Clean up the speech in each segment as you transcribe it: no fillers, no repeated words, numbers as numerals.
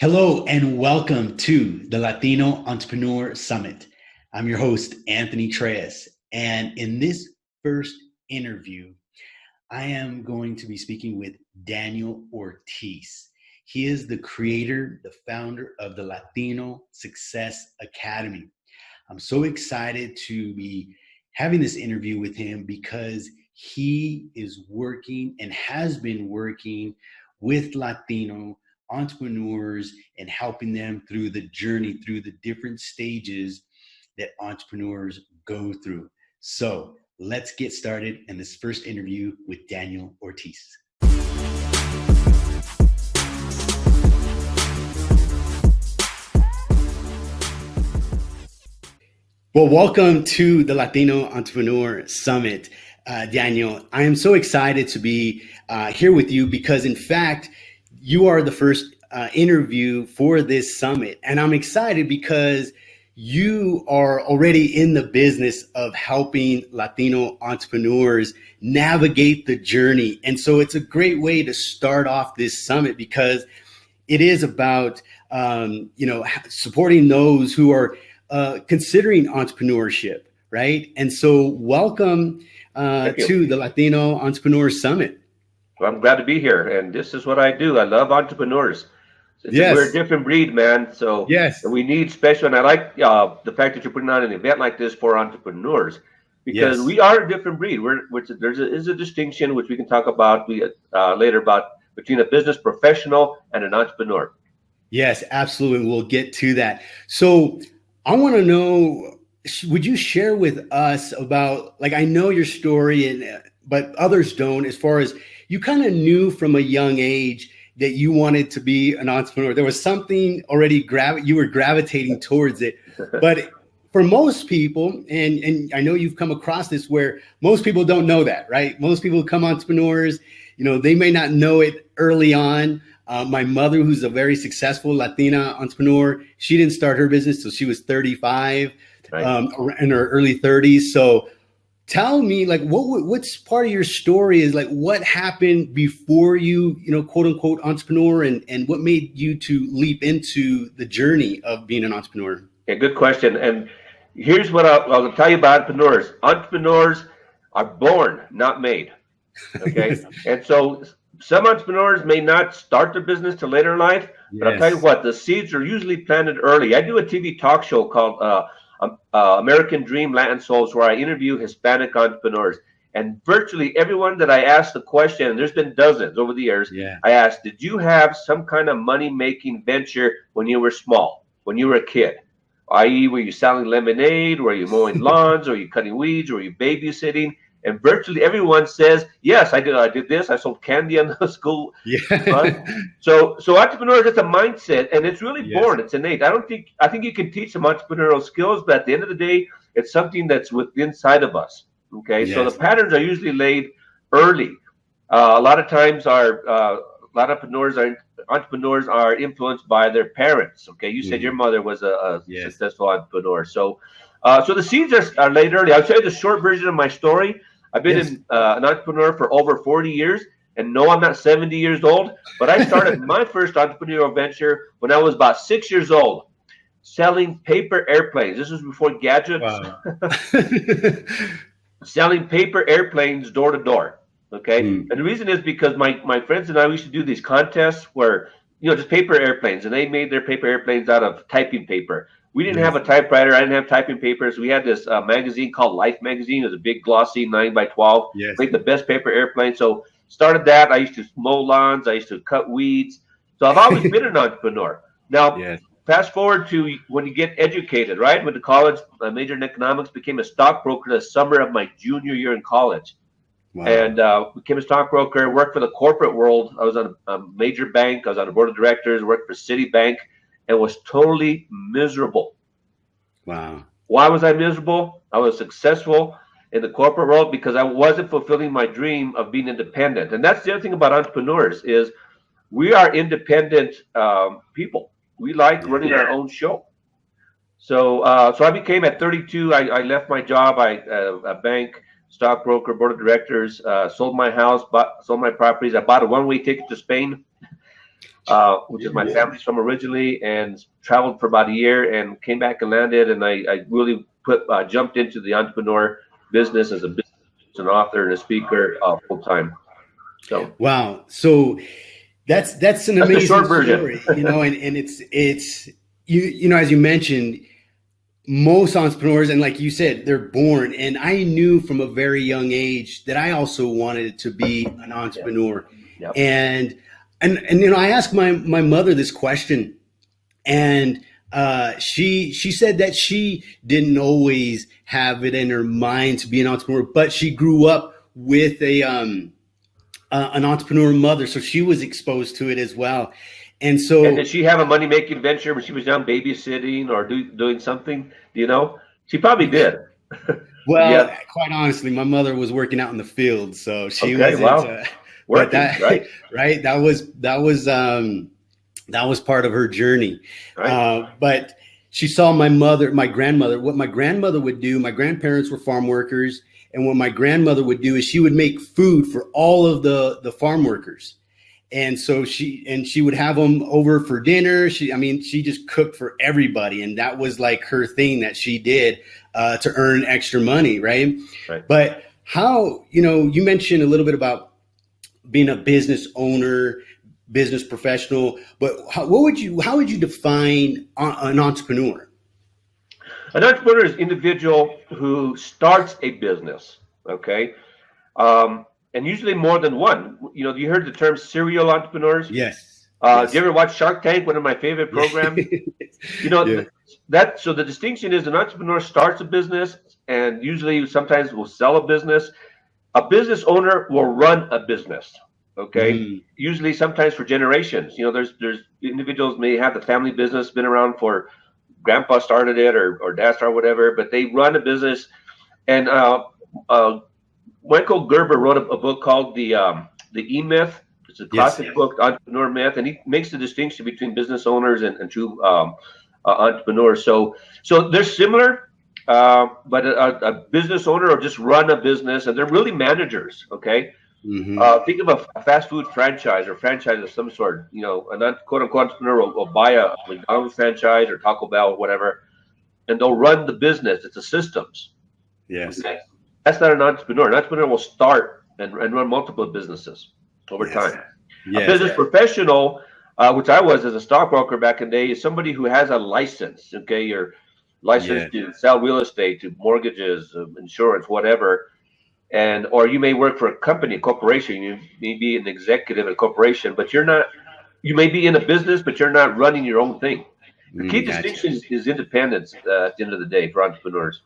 Hello and welcome to the Latino Entrepreneur Summit. I'm your host, Anthony Treas. And in this first interview, I am going to be speaking with Daniel Ortiz. He is the creator, the founder of the Latino Success Academy. I'm so excited to be having this interview with him because he is working and has been working with Latino entrepreneurs and helping them through the journey, through the different stages that entrepreneurs go through. So let's get started in this first interview with Daniel Ortiz. Well, welcome to the Latino Entrepreneur Summit, Daniel. I am so excited to be here with you because, in fact, you are the first interview for this summit. And I'm excited because you are already in the business of helping Latino entrepreneurs navigate the journey. And so it's a great way to start off this summit because it is about, supporting those who are considering entrepreneurship, right? And so welcome to the Latino Entrepreneur Summit. Well, I'm glad to be here, and this is what I do. I love entrepreneurs. We're a different breed, man. So yes, we need special, and I like the fact that you're putting on an event like this for entrepreneurs because we are a different breed. There is a distinction which we can talk about later about between a business professional and an entrepreneur. Yes, absolutely. We'll get to that. So I want to know, would you share with us about, like, I know your story, but others don't, as far as you kind of knew from a young age that you wanted to be an entrepreneur. There was something already, you were gravitating towards it. But for most people, and I know you've come across this, where most people don't know that, right? Most people become entrepreneurs, they may not know it early on. My mother, who's a very successful Latina entrepreneur, she didn't start her business till she was 35, right. In her early 30s. So tell me, like, what's part of your story is, like, what happened before you, quote unquote, entrepreneur, and what made you to leap into the journey of being an entrepreneur? Yeah, good question. And here's what I'll tell you about entrepreneurs. Entrepreneurs are born, not made. Okay. And so some entrepreneurs may not start their business till later in life, but I'll tell you what, the seeds are usually planted early. I do a TV talk show called American Dream Latin Souls, where I interview Hispanic entrepreneurs. And virtually everyone that I asked the question, and there's been dozens over the years, I asked, did you have some kind of money-making venture when you were small, when you were a kid? I.e., were you selling lemonade? Were you mowing lawns? Were you cutting weeds? Were you babysitting? And virtually everyone says, yes, I did. I did this. I sold candy on the school. So entrepreneurs, it's a mindset, and it's really born. It's innate. I think you can teach some entrepreneurial skills, but at the end of the day, it's something that's inside of us. Okay. So the patterns are usually laid early. A lot of times a lot of entrepreneurs are influenced by their parents. Okay. You said your mother was a successful entrepreneur. So the seeds are laid early. I'll tell you the short version of my story. I've been an entrepreneur for over 40 years, and no, I'm not 70 years old, but I started my first entrepreneurial venture when I was about 6 years old, selling paper airplanes. This was before gadgets. Wow. Selling paper airplanes door to door. Okay. And the reason is because my friends and I used to do these contests where, just paper airplanes, and they made their paper airplanes out of typing paper. We didn't have a typewriter. I didn't have typing papers. We had this magazine called Life magazine. It was a big glossy 9x12. Made the best paper airplane. So started that. I used to mow lawns. I used to cut weeds. So I've always been an entrepreneur. Now, fast forward to when you get educated, right? Went to college. I majored in economics. Became a stockbroker the summer of my junior year in college. Wow. And became a stockbroker. Worked for the corporate world. I was on a major bank. I was on the board of directors. Worked for Citibank. And was totally miserable. Wow. Why was I miserable? I was successful in the corporate world because I wasn't fulfilling my dream of being independent. And that's the other thing about entrepreneurs is we are independent people. We like running our own show. So I became at 32, I left my job, a bank, stockbroker, board of directors, sold my house, sold my properties. I bought a one-way ticket to Spain. which is my family's from originally, and traveled for about a year and came back and landed. And I really jumped into the entrepreneur business as an author and a speaker full time. So wow, so that's an amazing the short version. Story, and it's as you mentioned, most entrepreneurs, and like you said, they're born. And I knew from a very young age that I also wanted to be an entrepreneur. Yep. And I asked my mother this question, and she said that she didn't always have it in her mind to be an entrepreneur, but she grew up with an entrepreneur mother, so she was exposed to it as well. And did she have a money-making venture when she was young, babysitting or doing something? Do you know? She probably did. Well, quite honestly, my mother was working out in the field, so she wasn't. Working, right? That was part of her journey. Right. But she saw my grandmother. What my grandmother would do. My grandparents were farm workers, and what my grandmother would do is she would make food for all of the farm workers. And so she would have them over for dinner. She just cooked for everybody. And that was like her thing that she did to earn extra money. Right. But how, you mentioned a little bit about being a business owner, business professional, but how would you define an entrepreneur? An entrepreneur is an individual who starts a business. Okay. And usually more than one. You heard the term serial entrepreneurs? Yes. Did you ever watch Shark Tank, one of my favorite programs? So the distinction is an entrepreneur starts a business and usually sometimes will sell a business. A business owner will run a business. Okay. Usually sometimes for generations. There's individuals may have the family business been around for grandpa started it or dad started whatever, but they run a business. And Michael Gerber wrote a book called the E-Myth. It's a classic book, Entrepreneur Myth, and he makes the distinction between business owners and true entrepreneurs. So they're similar, but a business owner will just run a business, and they're really managers. Okay, think of a fast food franchise or franchise of some sort. A quote unquote entrepreneur will buy a McDonald's franchise or Taco Bell or whatever, and they'll run the business. It's a systems. Yes. Okay? That's not an entrepreneur. An entrepreneur will start and run multiple businesses over time. A business professional, which I was as a stockbroker back in the day, is somebody who has a license. Okay, you're licensed to sell real estate, to mortgages, insurance, whatever. Or you may work for a company, a corporation. You may be an executive at a corporation, but you're not. You may be in a business, but you're not running your own thing. The key distinction is independence at the end of the day for entrepreneurs.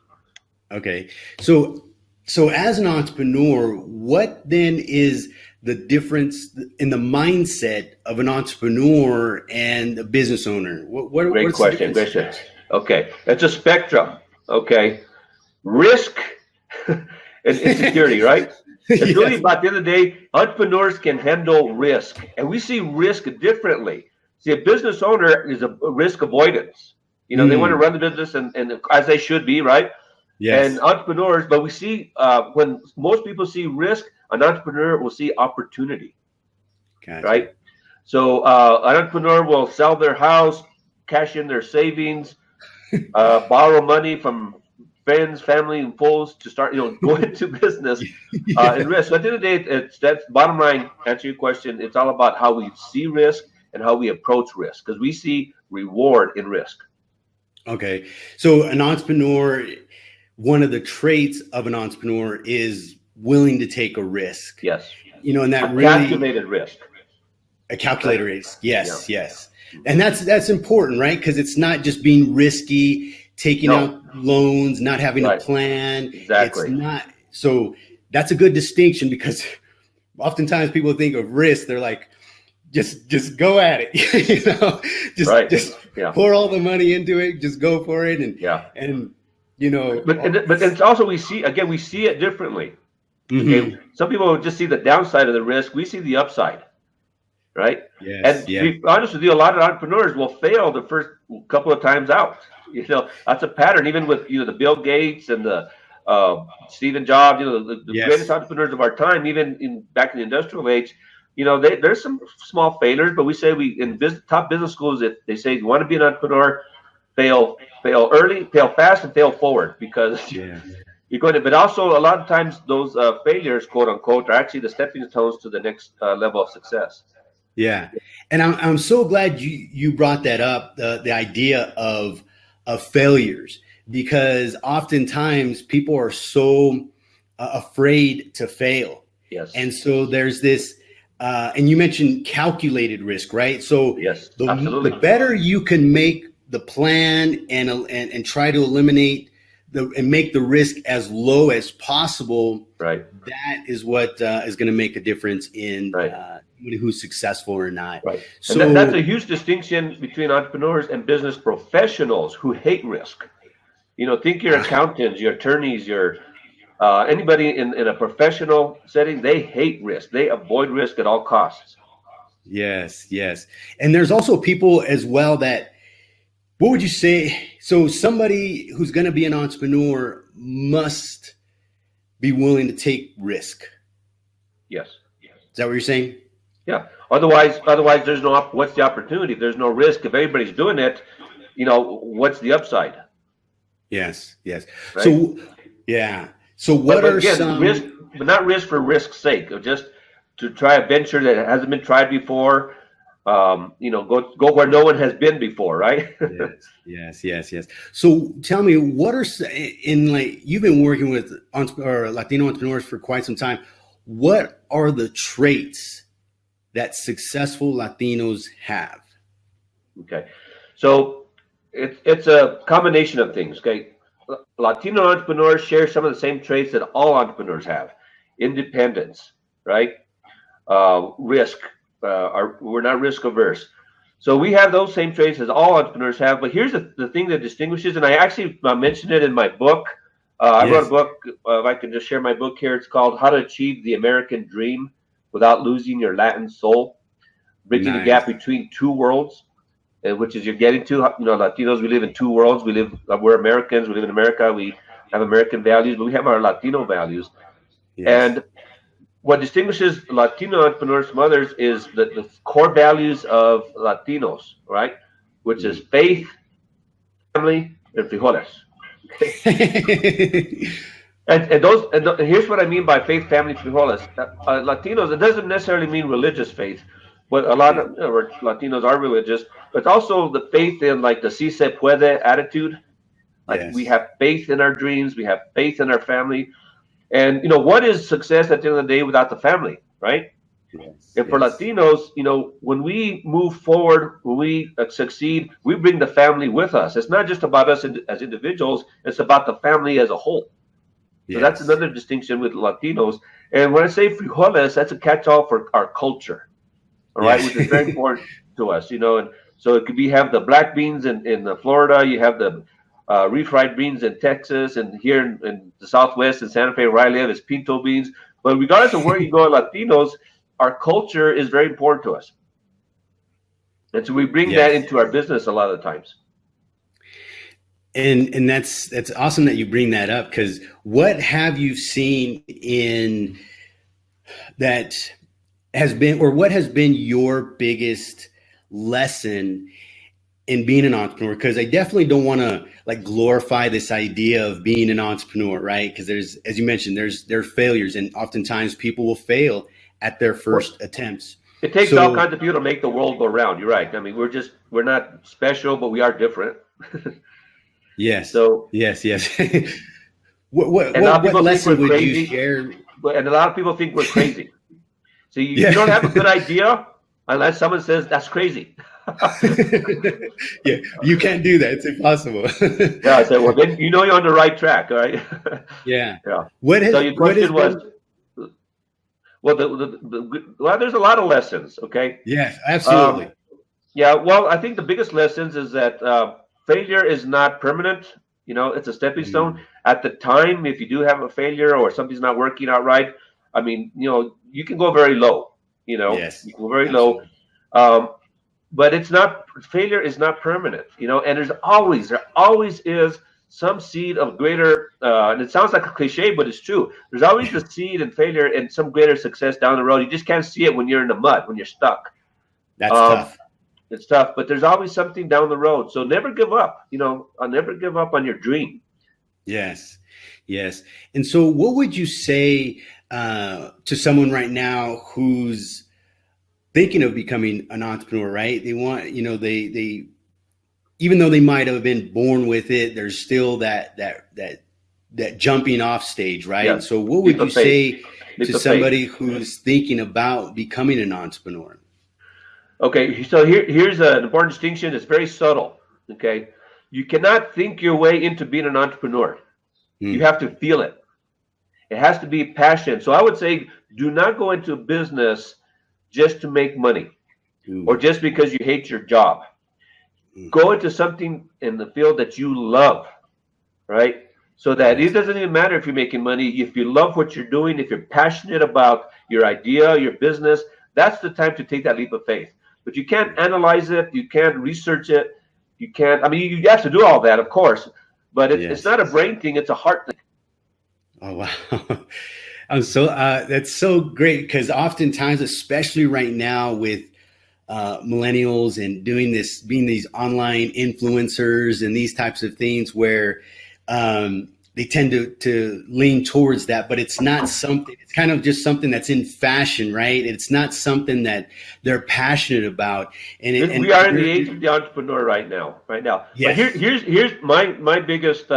Okay, so as an entrepreneur, what then is the difference in the mindset of an entrepreneur and a business owner? Great question. Okay, it's a spectrum. Okay, risk and insecurity, right? It's really about the end of the day, entrepreneurs can handle risk, and we see risk differently. See, a business owner is a risk avoidance. They want to run the business and as they should be, right? Yes. And entrepreneurs, but we see when most people see risk, an entrepreneur will see opportunity, right? So an entrepreneur will sell their house, cash in their savings, borrow money from friends, family, and foes to start, go into business and risk. So at the end of the day, that's bottom line. Answer your question. It's all about how we see risk and how we approach risk, because we see reward in risk. Okay, so an entrepreneur. One of the traits of an entrepreneur is willing to take a risk. Yes. And that calculated risk. A calculated risk. Yes. And that's important, right? Because it's not just being risky, taking out loans, not having a plan. Exactly. It's not. So that's a good distinction, because oftentimes people think of risk. They're like, just go at it, just pour all the money into it, just go for it. But it's also we see it differently. Okay? Some people just see the downside of the risk. We see the upside, right? To be honest with you, a lot of entrepreneurs will fail the first couple of times out. That's a pattern. Even with the Bill Gates and the Stephen Jobs, the greatest entrepreneurs of our time, even back in the industrial age, there's some small failures, but we say in top business schools that they say you want to be an entrepreneur, fail early, fail fast, and fail forward, because you're going to. But also a lot of times those failures, quote unquote, are actually the stepping stones to the next level of success. Yeah, and I'm so glad you brought that up, the idea of failures, because oftentimes people are so afraid to fail. Yes. And so there's this, and you mentioned calculated risk, right? So yes, the better you can make the plan and try to eliminate and make the risk as low as possible, right? That is what is going to make a difference in who's successful or not. Right. So and that's a huge distinction between entrepreneurs and business professionals who hate risk. Think your accountants, your attorneys, your anybody in a professional setting, they hate risk. They avoid risk at all costs. Yes. And there's also people as well that, what would you say? So somebody who's going to be an entrepreneur must be willing to take risk. Yes. Is that what you're saying? Yeah. Otherwise, there's what's the opportunity? If there's no risk, if everybody's doing it, what's the upside? Yes. Right? So what but are again, some risk, but not risk for risk's sake, or just to try a venture that hasn't been tried before. Go where no one has been before, right? Yes. So tell me, what are you've been working with Latino entrepreneurs for quite some time. What are the traits that successful Latinos have? Okay, so it's a combination of things. Okay, Latino entrepreneurs share some of the same traits that all entrepreneurs have: independence, right? Risk. We're not risk averse. So we have those same traits as all entrepreneurs have. But here's the thing that distinguishes, and I actually mentioned it in my book. I wrote a book. If I can just share my book here, it's called How to Achieve the American Dream Without Losing Your Latin Soul, Bridging the Gap Between Two Worlds, which is you're getting to. Latinos, we live in two worlds. We're Americans. We live in America. We have American values, but we have our Latino values. Yes. And what distinguishes Latino entrepreneurs from others is the core values of Latinos, right? Which is faith, family, and frijoles. and here's what I mean by faith, family, frijoles. Latinos, it doesn't necessarily mean religious faith, but a lot of Latinos are religious. But it's also the faith in the si se puede attitude. We have faith in our dreams. We have faith in our family. And, what is success at the end of the day without the family, right? And for Latinos, when we move forward, when we succeed, we bring the family with us. It's not just about us as individuals. It's about the family as a whole. So that's another distinction with Latinos. And when I say frijoles, that's a catch-all for our culture, all right, which is very important to us, And so it could be have the black beans in Florida. You have the refried beans in Texas, and here in the Southwest in Santa Fe, where I live, is pinto beans. But regardless of where you go, Latinos, our culture is very important to us, and so we bring that into our business a lot of the times. And that's awesome that you bring that up, because what have you seen in that what has been your biggest lesson in being an entrepreneur? Because I definitely don't want to glorify this idea of being an entrepreneur, right? Because there's, as you mentioned, there are failures, and oftentimes people will fail at their first attempts. It takes all kinds of people to make the world go round. You're right. I mean, we're not special, but we are different. Yes. So yes. what lesson would you share? And a lot of people think we're crazy. So you don't have a good idea unless someone says that's crazy. You can't do that. It's impossible. So well, then you're on the right track, right? Yeah. So your question was, well, there's a lot of lessons. Okay. Yes, absolutely. Well, I think the biggest lessons is that failure is not permanent. It's a stepping stone. At the time, if you do have a failure or something's not working out right, I mean, you can go very low. You can go very low. But failure is not permanent, and there always is some seed of greater and it sounds like a cliche, but it's true. There's always a seed in failure and some greater success down the road. You just can't see it when you're in the mud, when you're stuck. That's tough. It's tough, but there's always something down the road. So never give up. I'll never give up on your dream. Yes. And so what would you say to someone right now who's thinking of becoming an entrepreneur, right? They want, they even though they might have been born with it, there's still that jumping off stage, right? Yeah. So what would you say to somebody who's thinking about becoming an entrepreneur? Okay, so here's an important distinction. It's very subtle. Okay, you cannot think your way into being an entrepreneur. You have to feel it. It has to be passion. So I would say, do not go into a business just to make money or just because you hate your job. Go into something in the field that you love, right? So that it doesn't even matter if you're making money. If you love what you're doing, if you're passionate about your idea, your business, that's the time to take that leap of faith. But you can't analyze it. You can't research it. You can't, you have to do all that, of course, but it's not a brain thing. It's a heart thing. Oh, wow. That's so great, because oftentimes, especially right now with millennials and being these online influencers and these types of things, where they tend to lean towards that, but it's not something, it's kind of just something that's in fashion, right? It's not something that they're passionate about. And we are in the age of the entrepreneur right now. Yes. But here's my biggest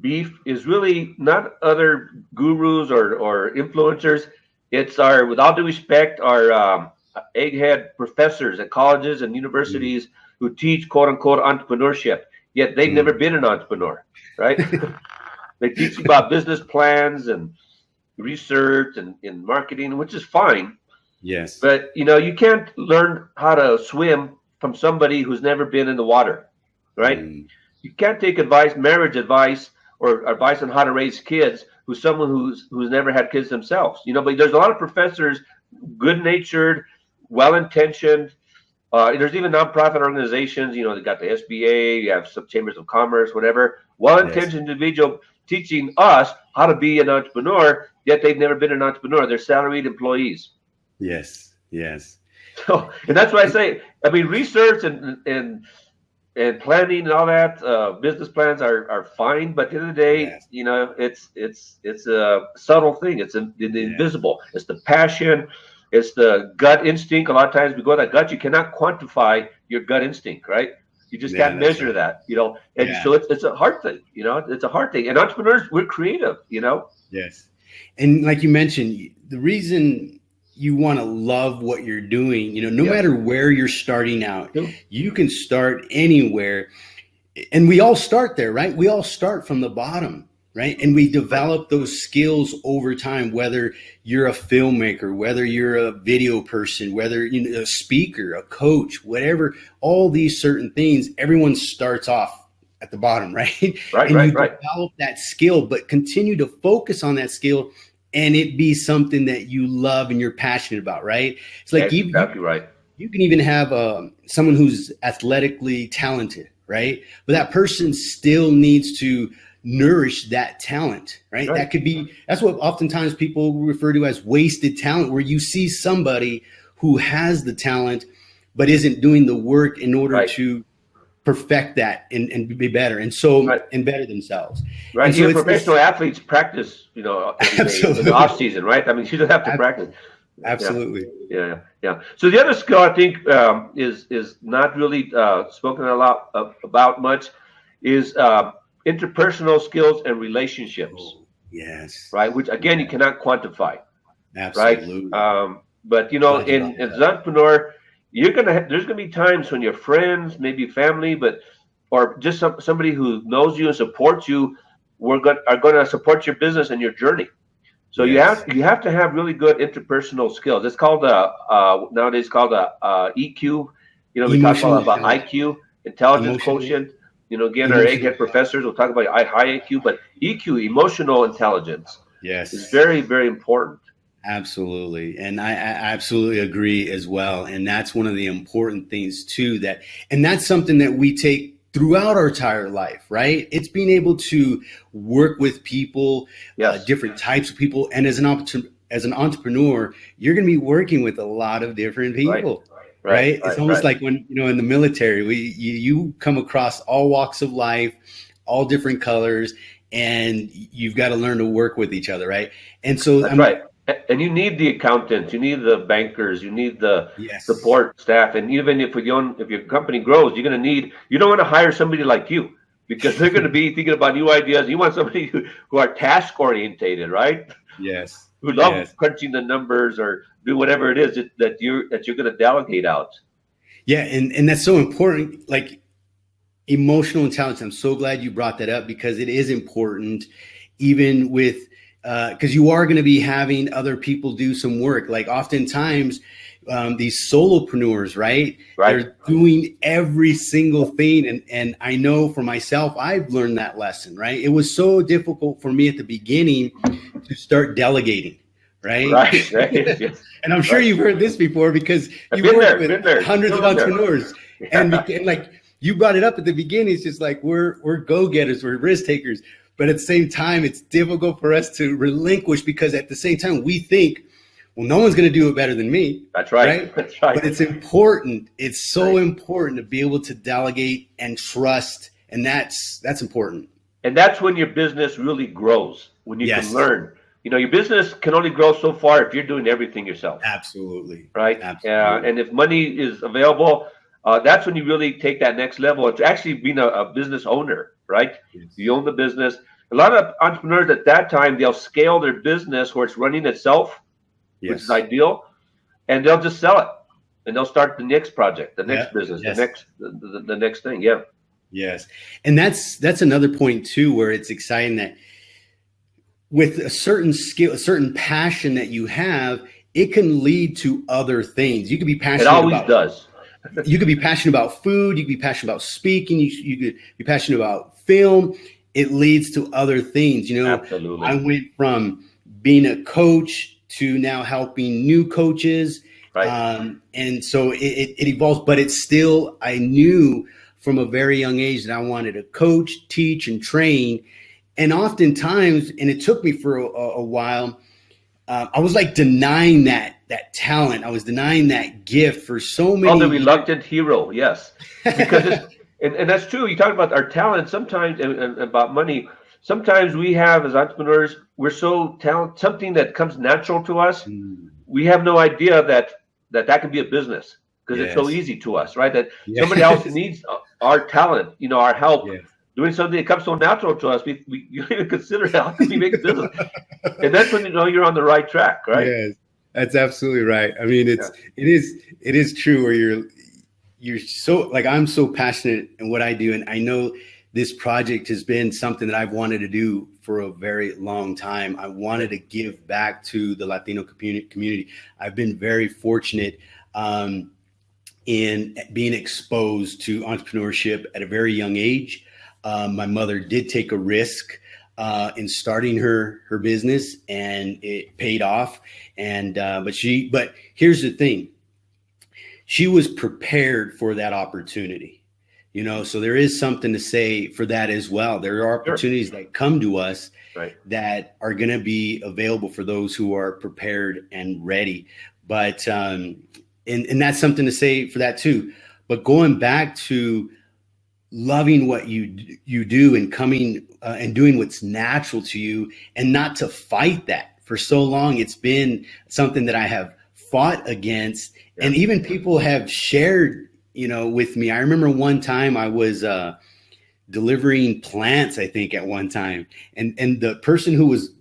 beef is really not other gurus or influencers. It's with all due respect, our egghead professors at colleges and universities who teach quote unquote entrepreneurship, yet they've never been an entrepreneur, right? They teach you about business plans and research and marketing, which is fine. Yes. But you can't learn how to swim from somebody who's never been in the water, right? You can't take marriage advice or advice on how to raise kids who's someone who's never had kids themselves. But there's a lot of professors, good-natured, well-intentioned. There's even nonprofit organizations, they got the SBA, you have some chambers of commerce, whatever, well-intentioned individual teaching us how to be an entrepreneur, yet they've never been an entrepreneur. They're salaried employees. Yes. So, and that's why I say, research and planning and all that, business plans are fine, but at the end of the day, it's a subtle thing. It's the invisible. It's the passion. It's the gut instinct. A lot of times we go to that gut. You cannot quantify your gut instinct, right? You just can't measure that, And so it's a hard thing, It's a hard thing. And entrepreneurs, we're creative, Yes. And like you mentioned, the reason you want to love what you're doing, no matter where you're starting out, you can start anywhere. And we all start there, right? We all start from the bottom, right? And we develop those skills over time, whether you're a filmmaker, whether you're a video person, whether you're a speaker, a coach, whatever, all these certain things, everyone starts off at the bottom, right? Right. Develop that skill, but continue to focus on that skill and it be something that you love and you're passionate about, right? It's like exactly right. You can even have someone who's athletically talented, right? But that person still needs to nourish that talent, right? That's what oftentimes people refer to as wasted talent, where you see somebody who has the talent but isn't doing the work in order to perfect that and be better and better themselves. Right. So professional athletes practice, in the off season, right? You don't have to practice. Absolutely. Yeah. So the other skill I think is not really spoken a lot about much is interpersonal skills and relationships. Yes. Right. Which again, you cannot quantify. Absolutely. Right. But as an entrepreneur, there's gonna be times when your friends, maybe family, or just somebody who knows you and supports you, are going to support your business and your journey. So you have to have really good interpersonal skills. It's called nowadays called EQ. We talk about IQ, intelligence quotient. Again, our egghead professors will talk about high IQ, but EQ, emotional intelligence, is very, very important. Absolutely. And I absolutely agree as well. And that's one of the important things too, and that's something that we take throughout our entire life, right? It's being able to work with people, Yes. different types of people. And as an entrepreneur, you're going to be working with a lot of different people, right? It's almost like when, in the military, you come across all walks of life, all different colors, and you've got to learn to work with each other, right? And so that's right. And you need the accountants, you need the bankers, you need the support staff, and even if your company grows, you don't want to hire somebody like you, because they're going to be thinking about new ideas. You want somebody who are task orientated, right? Yes. Who love crunching the numbers or do whatever it is that you're going to delegate out. Yeah, and that's so important. Like emotional intelligence. I'm so glad you brought that up, because it is important, even with. Because you are going to be having other people do some work. Like oftentimes, these solopreneurs, right? They're doing every single thing. And I know for myself, I've learned that lesson, right? It was so difficult for me at the beginning to start delegating, right? Yes. And I'm sure you've heard this before, because you've worked with hundreds of entrepreneurs. And like you brought it up at the beginning, it's just like we're go-getters, we're risk takers. But at the same time, it's difficult for us to relinquish, because at the same time, we think, well, no one's going to do it better than me. That's right. That's right. But it's important. It's so important to be able to delegate and trust. And that's important. And that's when your business really grows, when you can learn. Your business can only grow so far if you're doing everything yourself. Absolutely. Right? Absolutely. And if money is available, that's when you really take that next level. It's actually being a business owner, right? Yes. You own the business. A lot of entrepreneurs at that time, they'll scale their business where it's running itself, which is ideal, and they'll just sell it, and they'll start the next project, the next business, the next thing. Yeah. Yes, and that's another point too, where it's exciting that with a certain skill, a certain passion that you have, it can lead to other things. You could be passionate. It always does. You could be passionate about food. You could be passionate about speaking. You could be passionate about film. It leads to other things. Absolutely. I went from being a coach to now helping new coaches. Right. And so it evolves, but it's still, I knew from a very young age that I wanted to coach, teach, and train. And oftentimes, and it took me for a while, I was like denying that talent. I was denying that gift for so many. Oh, the reluctant hero, yes. Because and that's true. You talk about our talent sometimes, and about money. Sometimes we have, as entrepreneurs, we're so talented, something that comes natural to us. We have no idea that could be a business, because it's so easy to us, right? That somebody else needs our talent, our help. Doing something that comes so natural to us, we you don't even consider how can we make a business, and that's when you're on the right track, right? Yes, that's absolutely right. I mean, it is true where you're so, like, I'm so passionate in what I do, and I know this project has been something that I've wanted to do for a very long time. I wanted to give back to the Latino community. I've been very fortunate in being exposed to entrepreneurship at a very young age. My mother did take a risk in starting her business, and it paid off. And but here's the thing: she was prepared for that opportunity. So there is something to say for that as well. There are opportunities that come to us that are going to be available for those who are prepared and ready. But and that's something to say for that too. But going back to loving what you do and coming and doing what's natural to you, and not to fight that for so long. It's been something that I have fought against, and even people have shared, with me. I remember one time I was delivering plants, I think, at one time, and the person who was,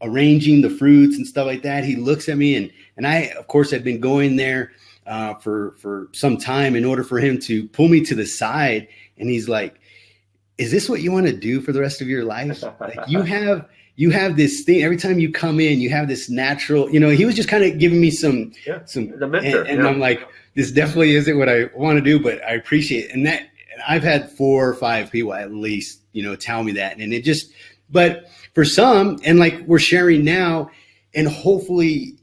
arranging the fruits and stuff like that, he looks at me, and I, of course, had been going there for some time in order for him to pull me to the side. And he's like, is this what you want to do for the rest of your life? Like, you have this thing, every time you come in, you have this natural, he was just kind of giving me some, the mentor, and I'm like, this definitely isn't what I want to do, but I appreciate it. And I've had 4 or 5 people at least, tell me that. And it just, but for some, and like we're sharing now, and hopefully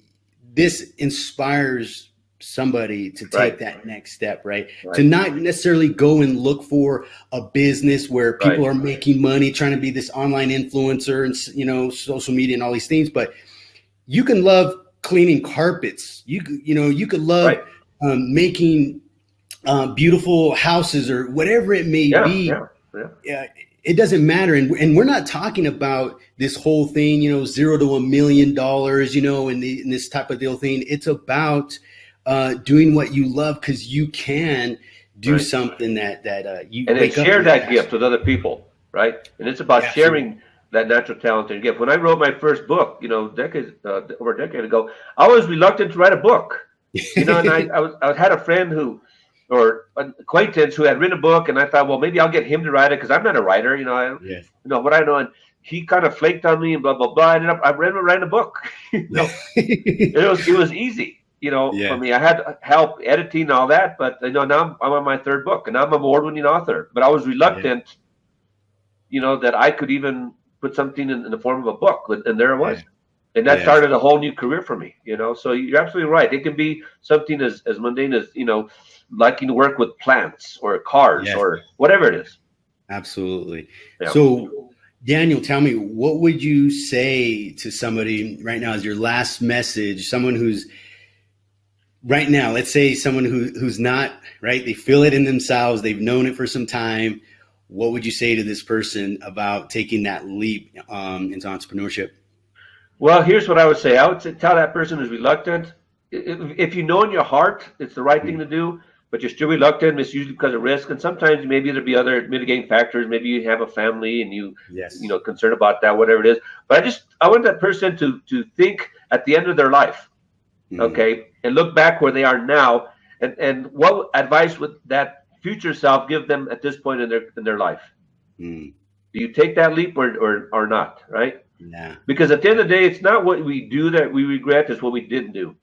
this inspires somebody to take Right. that next step, right? Right. To not necessarily go and look for a business where people Right. are making money trying to be this online influencer and, you know, social media and all these things, but you can love cleaning carpets. You could love Right. making beautiful houses or whatever it may be. Yeah. It doesn't matter. And we're not talking about this whole thing, you know, $0 to $1 million, you know, in this type of deal thing. It's about doing what you love, because you can do something that you and then wake up share with that gift with other people, right? And it's about sharing that natural talent and gift. When I wrote my first book, you know, over a decade ago, I was reluctant to write a book, you know, and I had a friend or an acquaintance who had written a book, and I thought, well, maybe I'll get him to write it because I'm not a writer, you know. You know what I know, and he kind of flaked on me and blah blah blah. I ended up writing a book. You know, it was easy, you know, for me. I had help editing and all that, but you know, now I'm on my third book, and I'm an award-winning author. But I was reluctant, you know, that I could even put something in the form of a book, and there it was. And that started a whole new career for me, you know. So you're absolutely right. It can be something as mundane as, you know, liking to work with plants or cars or whatever it is. Absolutely. Yeah. So, Daniel, tell me, what would you say to somebody right now as your last message? Someone who's right now, let's say someone who's not, right? They feel it in themselves. They've known it for some time. What would you say to this person about taking that leap into entrepreneurship? Well, here's what I would say. I would tell that person who's reluctant, if you know in your heart it's the right thing to do, but you're still reluctant, it's usually because of risk. And sometimes maybe there'll be other mitigating factors. Maybe you have a family and you know, concerned about that, whatever it is. But I want that person to think at the end of their life, okay, and look back where they are now, and what advice would that future self give them at this point in their life? Do you take that leap or not, right? Yeah. Because at the end of the day, it's not what we do that we regret, it's what we didn't do.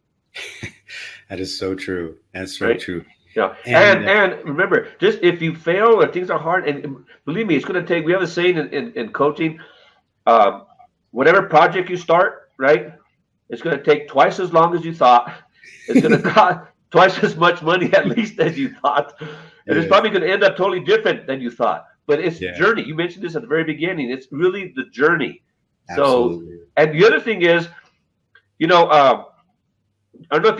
That is so true. That's so true. Yeah. And remember, just if you fail or things are hard, and believe me, it's going to take, we have a saying in coaching, whatever project you start, right, it's going to take twice as long as you thought. It's going to cost twice as much money, at least, as you thought. And it's probably going to end up totally different than you thought. But it's the journey. You mentioned this at the very beginning. It's really the journey. Absolutely. So, and the other thing is, you know, I don't know if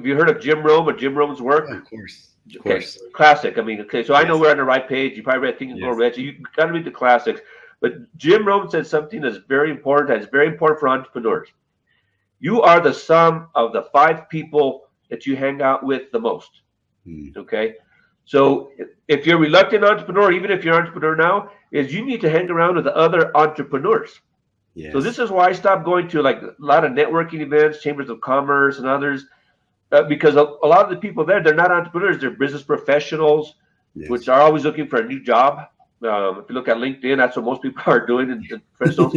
you heard of Jim Rome or Jim Rome's work. Of course. Okay, classic. I mean, so I know we're on the right page. You probably read Think and Grow Rich. You got to read the classics. But Jim Rome said something that's very important. That's very important for entrepreneurs. You are the sum of the 5 people that you hang out with the most. Okay, so if you're a reluctant entrepreneur, even if you're an entrepreneur now, is you need to hang around with the other entrepreneurs. So this is why I stopped going to like a lot of networking events, chambers of commerce and others, because a lot of the people there, they're not entrepreneurs. They're business professionals, which are always looking for a new job. If you look at LinkedIn, that's what most people are doing in professionals.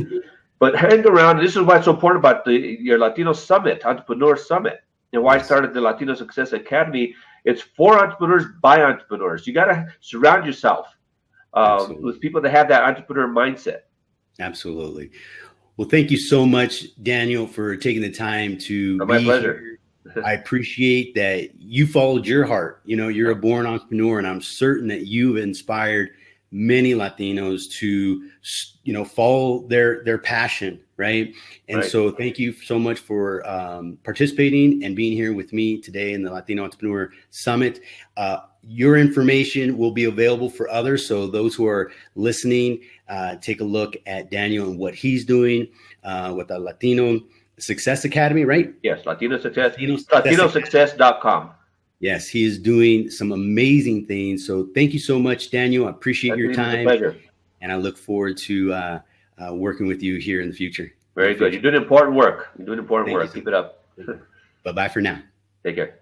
But hang around. And this is why it's so important about your Latino Summit, Entrepreneur Summit, and why I started the Latino Success Academy. It's for entrepreneurs by entrepreneurs. You got to surround yourself with people that have that entrepreneur mindset. Absolutely. Well, thank you so much, Daniel, for taking the time to my pleasure. I appreciate that you followed your heart. You know, you're a born entrepreneur, and I'm certain that you've inspired many Latinos to, you know, follow their passion, right? And so thank you so much for participating and being here with me today in the Latino Entrepreneur Summit. Your information will be available for others. So those who are listening, take a look at Daniel and what he's doing with the Latino Success Academy, right? Yes, Latino Success. LatinoSuccess.com. Yes, he is doing some amazing things. So thank you so much, Daniel. I appreciate your time. It's a pleasure. And I look forward to working with you here in the future. Very good. You're doing important work. Keep it up. Bye-bye for now. Take care.